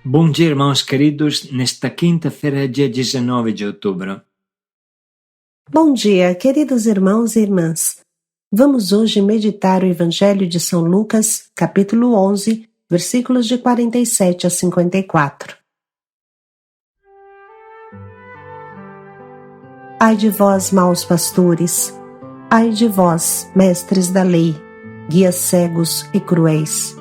Bom dia, irmãos queridos, nesta quinta-feira, dia 19 de outubro. Bom dia, queridos irmãos e irmãs. Vamos hoje meditar o Evangelho de São Lucas, capítulo 11, versículos de 47 a 54. Ai de vós, maus pastores! Ai de vós, mestres da lei, guias cegos e cruéis!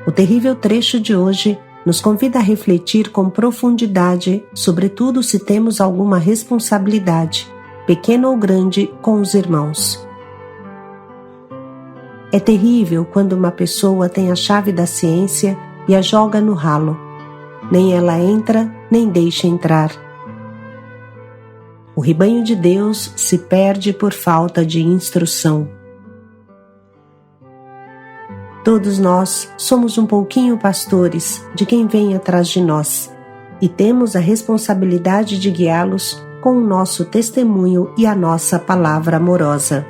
O terrível trecho de hoje nos convida a refletir com profundidade, sobretudo se temos alguma responsabilidade, pequena ou grande, com os irmãos. É terrível quando uma pessoa tem a chave da ciência e a joga no ralo. Nem ela entra, nem deixa entrar. O rebanho de Deus se perde por falta de instrução. Todos nós somos um pouquinho pastores de quem vem atrás de nós e temos a responsabilidade de guiá-los com o nosso testemunho e a nossa palavra amorosa.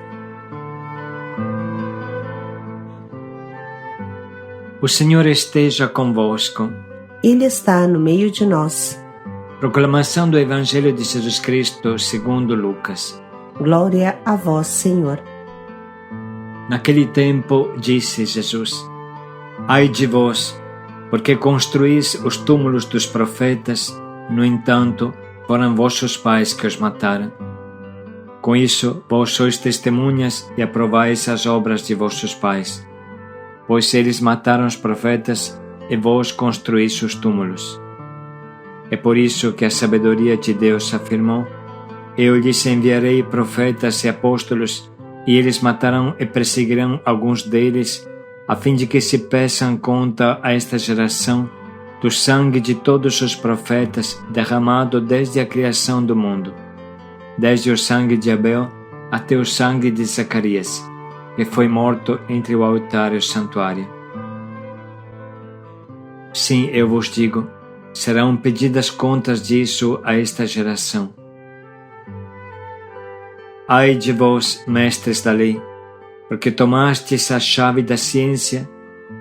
O Senhor esteja convosco. Ele está no meio de nós. Proclamação do Evangelho de Jesus Cristo segundo Lucas. Glória a vós, Senhor. Naquele tempo disse Jesus: Ai de vós, porque construís os túmulos dos profetas, no entanto, foram vossos pais que os mataram. Com isso, vós sois testemunhas e aprovais as obras de vossos pais. Pois eles mataram os profetas e vós construís os túmulos. É por isso que a sabedoria de Deus afirmou: Eu lhes enviarei profetas e apóstolos, e eles matarão e perseguirão alguns deles, a fim de que se peçam conta a esta geração do sangue de todos os profetas derramado desde a criação do mundo, desde o sangue de Abel até o sangue de Zacarias, que foi morto entre o altar e o santuário. Sim, eu vos digo, serão pedidas contas disso a esta geração. Ai de vós, mestres da lei, porque tomastes a chave da ciência,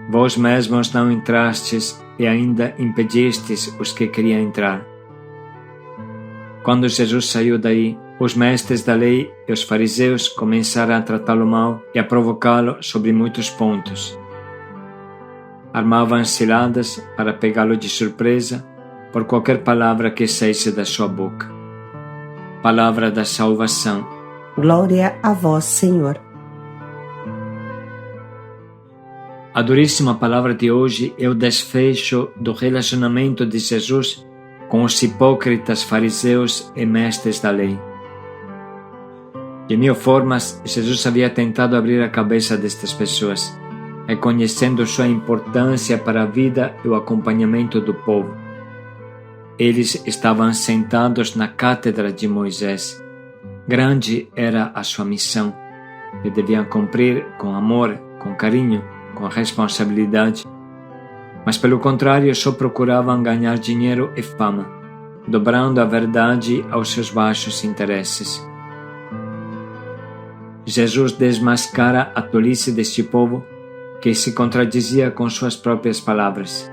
vós mesmos não entrastes e ainda impedistes os que queriam entrar. Quando Jesus saiu daí, os mestres da lei e os fariseus começaram a tratá-lo mal e a provocá-lo sobre muitos pontos. Armavam ciladas para pegá-lo de surpresa por qualquer palavra que saísse da sua boca. Palavra da salvação. Glória a vós, Senhor. A duríssima palavra de hoje é o desfecho do relacionamento de Jesus com os hipócritas fariseus e mestres da lei. De mil formas, Jesus havia tentado abrir a cabeça destas pessoas, reconhecendo sua importância para a vida e o acompanhamento do povo. Eles estavam sentados na cátedra de Moisés. Grande era a sua missão, que deviam cumprir com amor, com carinho, com responsabilidade. Mas, pelo contrário, só procuravam ganhar dinheiro e fama, dobrando a verdade aos seus baixos interesses. Jesus desmascara a tolice deste povo, que se contradizia com suas próprias palavras,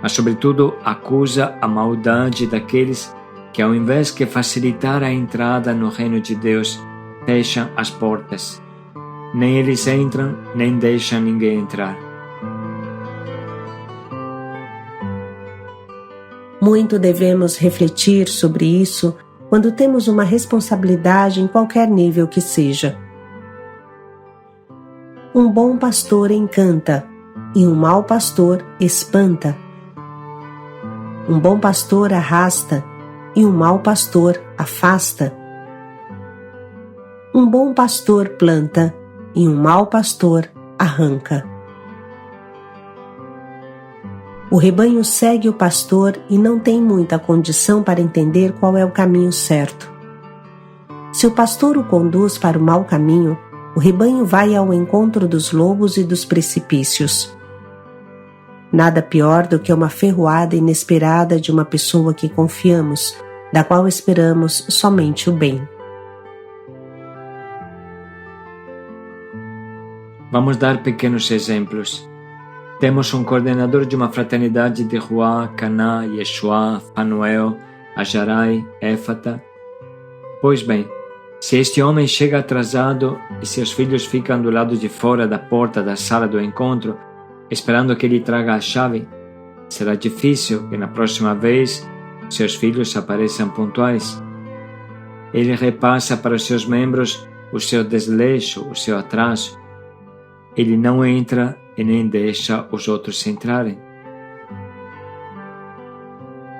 mas, sobretudo, acusa a maldade daqueles que, ao invés de facilitar a entrada no reino de Deus, fecham as portas. Nem eles entram, nem deixam ninguém entrar. Muito devemos refletir sobre isso quando temos uma responsabilidade em qualquer nível que seja. Um bom pastor encanta, e um mau pastor espanta. Um bom pastor arrasta, e um mau pastor afasta. Um bom pastor planta, e um mau pastor arranca. O rebanho segue o pastor e não tem muita condição para entender qual é o caminho certo. Se o pastor o conduz para o mau caminho, o rebanho vai ao encontro dos lobos e dos precipícios. Nada pior do que uma ferroada inesperada de uma pessoa que confiamos, da qual esperamos somente o bem. Vamos dar pequenos exemplos. Temos um coordenador de uma fraternidade de Ruá, Caná, Yeshua, Fanuel, Ajarai, Éfata. Pois bem, se este homem chega atrasado e seus filhos ficam do lado de fora da porta da sala do encontro, esperando que ele traga a chave, será difícil que na próxima vez seus filhos apareçam pontuais. Ele repassa para os seus membros o seu desleixo, o seu atraso. Ele não entra e nem deixa os outros entrarem.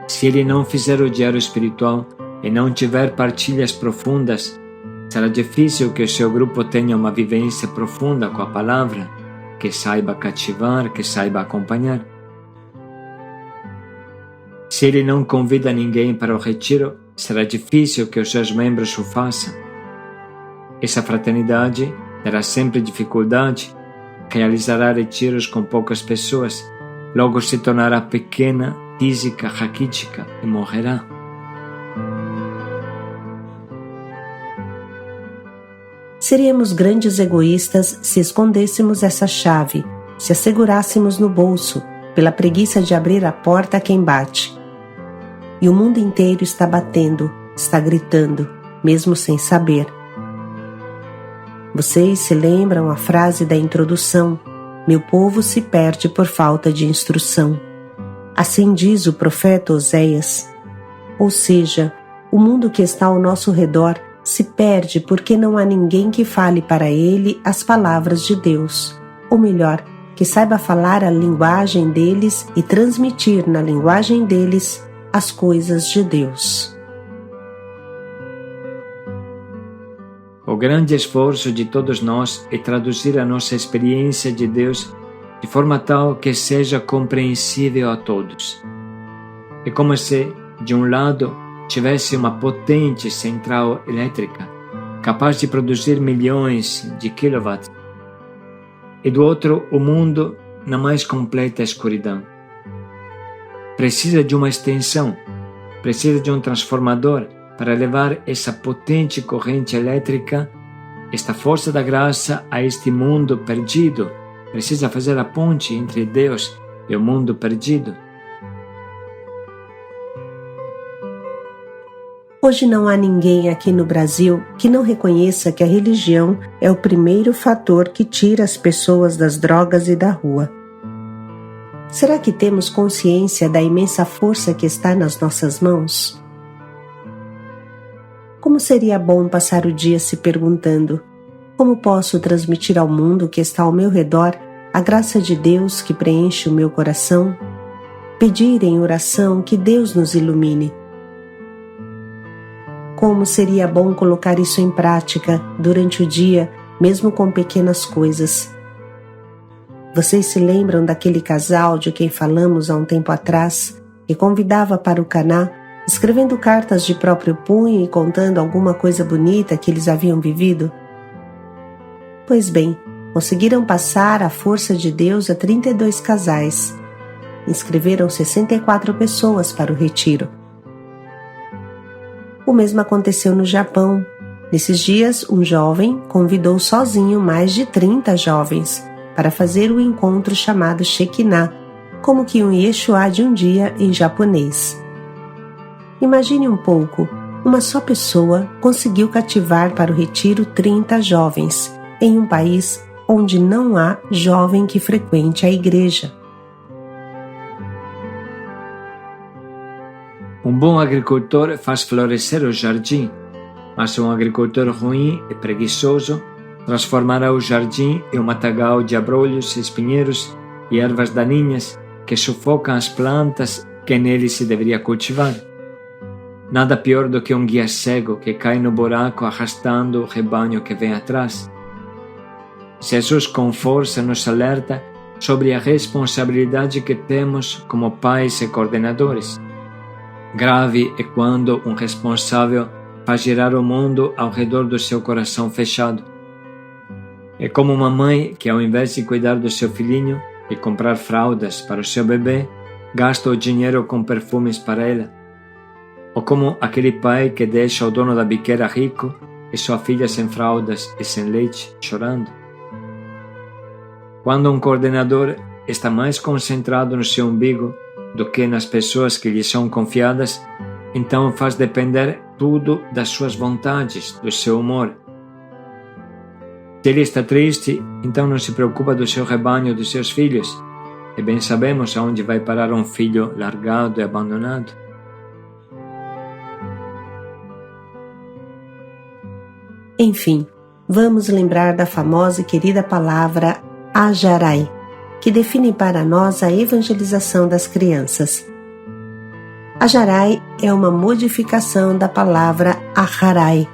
Se ele não fizer o diário espiritual e não tiver partilhas profundas, será difícil que o seu grupo tenha uma vivência profunda com a palavra, que saiba cativar, que saiba acompanhar. Se ele não convida ninguém para o retiro, será difícil que os seus membros o façam. Essa fraternidade terá sempre dificuldade, realizará retiros com poucas pessoas, logo se tornará pequena, física, raquítica e morrerá. Seríamos grandes egoístas se escondêssemos essa chave, se a segurássemos no bolso, pela preguiça de abrir a porta a quem bate. E o mundo inteiro está batendo, está gritando, mesmo sem saber. Vocês se lembram a frase da introdução: meu povo se perde por falta de instrução. Assim diz o profeta Oséias. Ou seja, o mundo que está ao nosso redor se perde porque não há ninguém que fale para ele as palavras de Deus. Ou melhor, que saiba falar a linguagem deles e transmitir na linguagem deles as coisas de Deus. O grande esforço de todos nós é traduzir a nossa experiência de Deus de forma tal que seja compreensível a todos. É como se, de um lado, tivesse uma potente central elétrica, capaz de produzir milhões de quilowatts, e do outro, o mundo na mais completa escuridão. Precisa de uma extensão, precisa de um transformador para levar essa potente corrente elétrica, esta força da graça a este mundo perdido. Precisa fazer a ponte entre Deus e o mundo perdido. Hoje não há ninguém aqui no Brasil que não reconheça que a religião é o primeiro fator que tira as pessoas das drogas e da rua. Será que temos consciência da imensa força que está nas nossas mãos? Como seria bom passar o dia se perguntando: como posso transmitir ao mundo que está ao meu redor a graça de Deus que preenche o meu coração? Pedir em oração que Deus nos ilumine. Como seria bom colocar isso em prática durante o dia, mesmo com pequenas coisas. Vocês se lembram daquele casal de quem falamos há um tempo atrás, que convidava para o Caná, escrevendo cartas de próprio punho e contando alguma coisa bonita que eles haviam vivido? Pois bem, conseguiram passar a força de Deus a 32 casais. Inscreveram 64 pessoas para o retiro. O mesmo aconteceu no Japão. Nesses dias, um jovem convidou sozinho mais de 30 jovens para fazer o encontro chamado Shekinah, como que um Yeshua de um dia em japonês. Imagine um pouco, uma só pessoa conseguiu cativar para o retiro 30 jovens, em um país onde não há jovem que frequente a igreja. Um bom agricultor faz florescer o jardim, mas um agricultor ruim e preguiçoso transformará o jardim em um matagal de abrolhos, espinheiros e ervas daninhas que sufocam as plantas que nele se deveria cultivar. Nada pior do que um guia cego que cai no buraco arrastando o rebanho que vem atrás. Jesus com força nos alerta sobre a responsabilidade que temos como pais e coordenadores. Grave é quando um responsável faz girar o mundo ao redor do seu coração fechado. É como uma mãe que, ao invés de cuidar do seu filhinho e comprar fraldas para o seu bebê, gasta o dinheiro com perfumes para ela. Ou como aquele pai que deixa o dono da biqueira rico e sua filha sem fraldas e sem leite, chorando. Quando um coordenador está mais concentrado no seu umbigo do que nas pessoas que lhe são confiadas, então faz depender tudo das suas vontades, do seu humor. Se ele está triste, então não se preocupa do seu rebanho, dos seus filhos. E bem sabemos aonde vai parar um filho largado e abandonado. Enfim, vamos lembrar da famosa e querida palavra Ajarai, que define para nós a evangelização das crianças. Ajarai é uma modificação da palavra Aharai,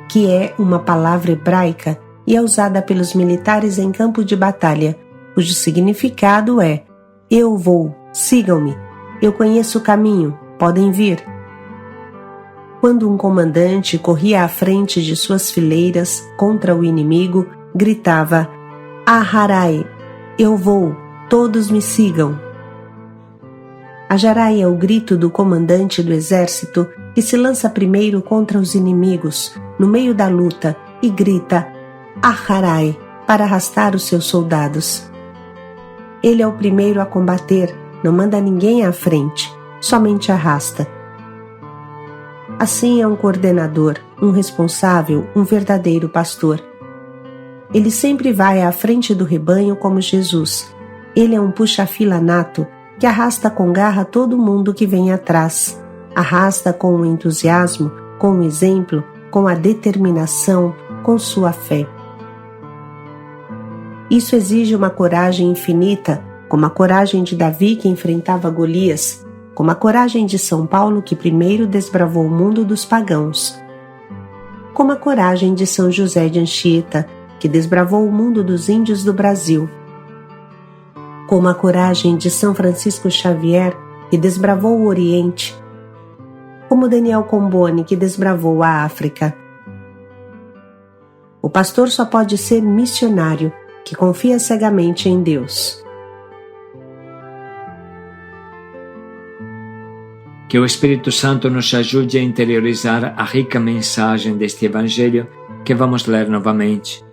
que é uma palavra hebraica e é usada pelos militares em campo de batalha, cujo significado é: eu vou, sigam-me, eu conheço o caminho, podem vir. Quando um comandante corria à frente de suas fileiras contra o inimigo, gritava: Aharai, eu vou, todos me sigam. Ajarai é o grito do comandante do exército que se lança primeiro contra os inimigos, no meio da luta, e grita Aharai para arrastar os seus soldados. Ele é o primeiro a combater, não manda ninguém à frente, somente arrasta. Assim é um coordenador, um responsável, um verdadeiro pastor. Ele sempre vai à frente do rebanho como Jesus. Ele é um puxa-fila nato que arrasta com garra todo mundo que vem atrás. Arrasta com o entusiasmo, com o exemplo, com a determinação, com sua fé. Isso exige uma coragem infinita, como a coragem de Davi que enfrentava Golias, como a coragem de São Paulo que primeiro desbravou o mundo dos pagãos, como a coragem de São José de Anchieta, que desbravou o mundo dos índios do Brasil, como a coragem de São Francisco Xavier, que desbravou o Oriente, como Daniel Comboni, que desbravou a África. O pastor só pode ser missionário, que confia cegamente em Deus. Que o Espírito Santo nos ajude a interiorizar a rica mensagem deste Evangelho que vamos ler novamente.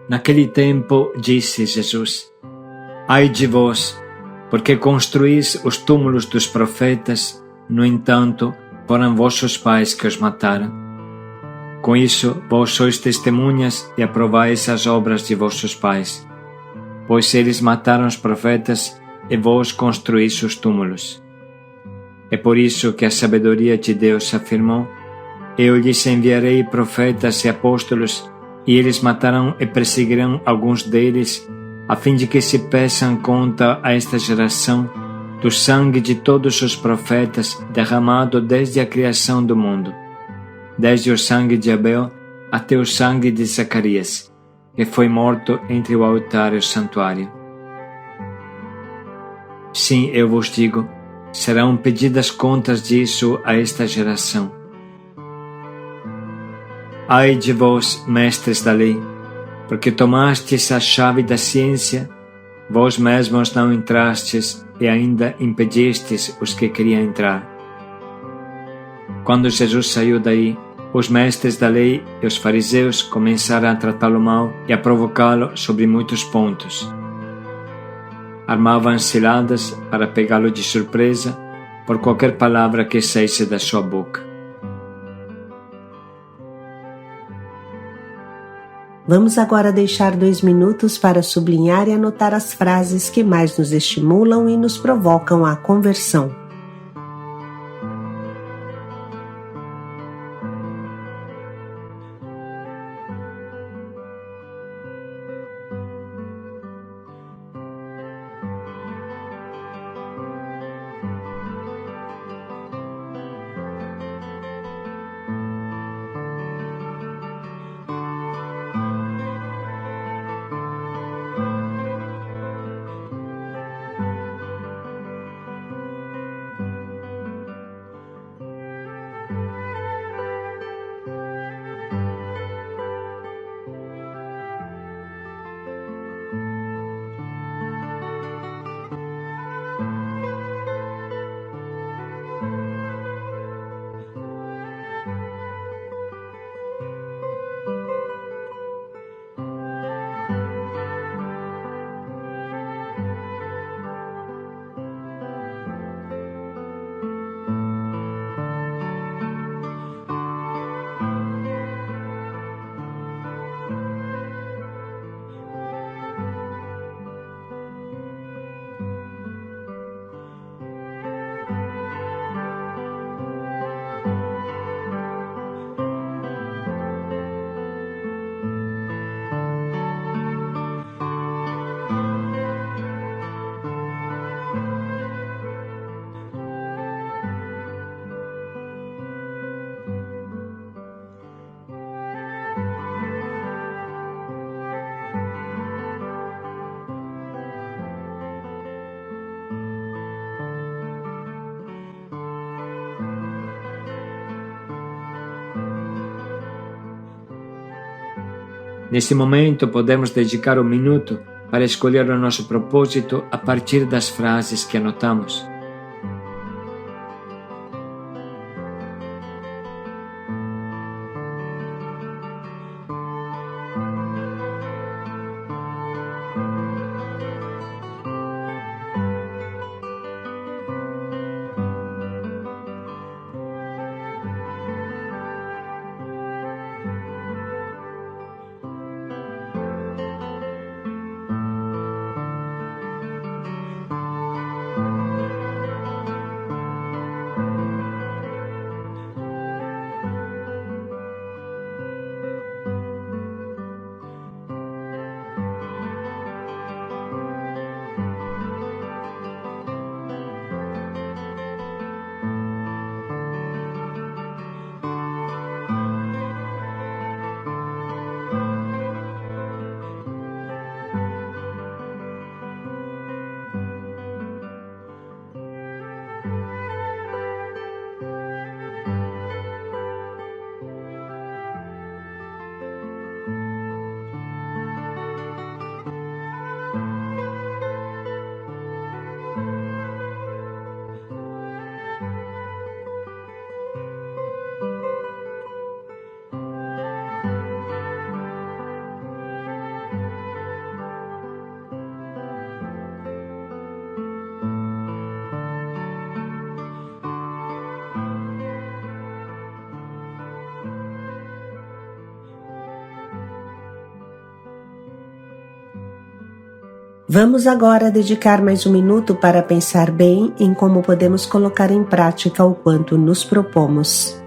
Naquele tempo disse Jesus: Ai de vós, porque construís os túmulos dos profetas, no entanto, foram vossos pais que os mataram. Com isso, vós sois testemunhas e aprovais as obras de vossos pais, pois eles mataram os profetas e vós construís os túmulos. É por isso que a sabedoria de Deus afirmou: Eu lhes enviarei profetas e apóstolos, e eles matarão e perseguirão alguns deles, a fim de que se peçam conta a esta geração do sangue de todos os profetas derramado desde a criação do mundo, desde o sangue de Abel até o sangue de Zacarias, que foi morto entre o altar e o santuário. Sim, eu vos digo, serão pedidas contas disso a esta geração. Ai de vós, mestres da lei, porque tomastes a chave da ciência, vós mesmos não entrastes e ainda impedistes os que queriam entrar. Quando Jesus saiu daí, os mestres da lei e os fariseus começaram a tratá-lo mal e a provocá-lo sobre muitos pontos. Armavam ciladas para pegá-lo de surpresa por qualquer palavra que saísse da sua boca. Vamos agora deixar 2 minutos para sublinhar e anotar as frases que mais nos estimulam e nos provocam à conversão. Nesse momento, podemos dedicar um minuto para escolher o nosso propósito a partir das frases que anotamos. Vamos agora dedicar mais um minuto para pensar bem em como podemos colocar em prática o quanto nos propomos.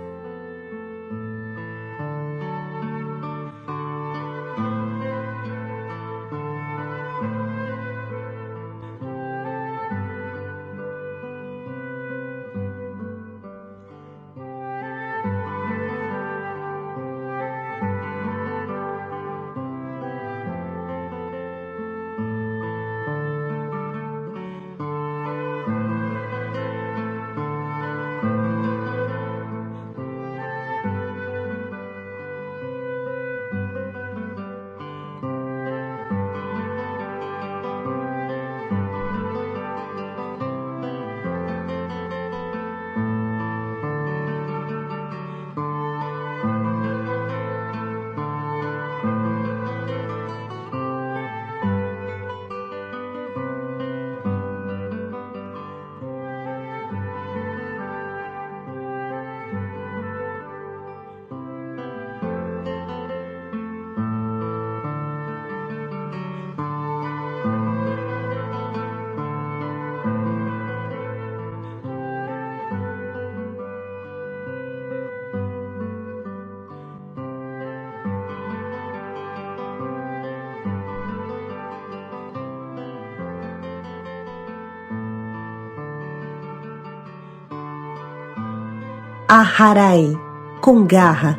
Aharai, com garra,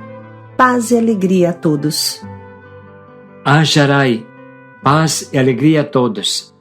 paz e alegria a todos. Aharai, paz e alegria a todos.